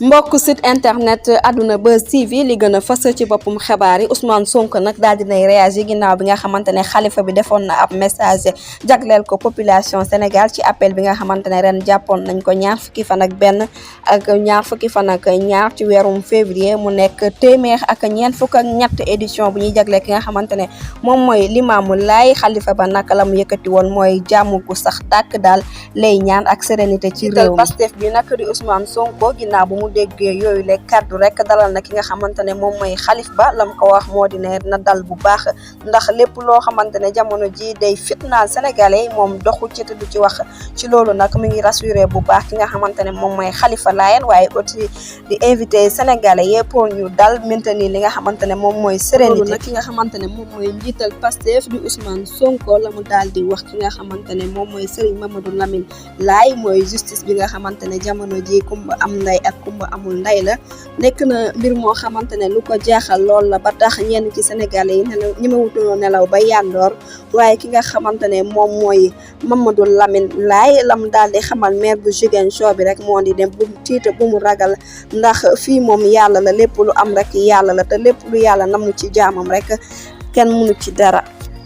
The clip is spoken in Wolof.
mbokk site internet Adouna Buzz TV li gën a fës ci boppum xibaar yi Ousmane Sonko nag daal dinay réagir ginnaaw bi nga xamante ne xalifa bi defoon na ab message jagleel ko population Sénégal ci appel bi nga xamante ne ren jàppoon nañ ko ñaar fukki fan ak benn ak ñaar fukki fan ak ñaar ci weerum février mu nekk téeméer ak ñeent fukk ak ñett édition bu ñuy jagleel ki nga xamante ne moom mooy Limaamu Laay xalifa ba nag la mu yëkkati woon mooy jàmm gu sax tàkk daal lay ñaan ak sérénité ci réew mi Pastef bi nag di Ousmane Sonko ginnaaw bu mu déggee yooyu le kaddu rek dalal na ki nga xamante ne moom mooy xalif ba lam ko wax moo di ne na dal bu baax ndax lépp loo xamante ne jamono ji day fitnaal sénégalais moom doxu ci te du ci wax ci loolu nag mi ngi rassuré bu baax ki nga xamante ne moom mooy xalifa Laayeen waaye aussi di invité sénégalais yëpp pour ñu dal maintenir li nga xamante ne moom mooy sérénité nag ki nga xamante ne moom mooy njiital Pastef di Ousmane Sonko la mu daal di wax ki nga xamante ne moom mooy Serigne Mamadou Lamine Laye mooy justice bi nga xamante ne jamono ji kumba am nday ak kumba amul nday la nekk na mbir moo xamante ne lu ko jaaxal lool la ba tax ñenn ci sénégalais yi ñi ma wutunoo nelaw ba yandoor waaye ki nga xamante ne moom mooy Mamadou Lamine Laye lam daal di xamal maire bu Ziguinchor bi rek moo di dem bu mu tiita bu mu ragal ndax fii moom yàlla la lépp lu am rek yàlla la te lépp lu yàlla namu ci jaamam rek kenn mënu ci dara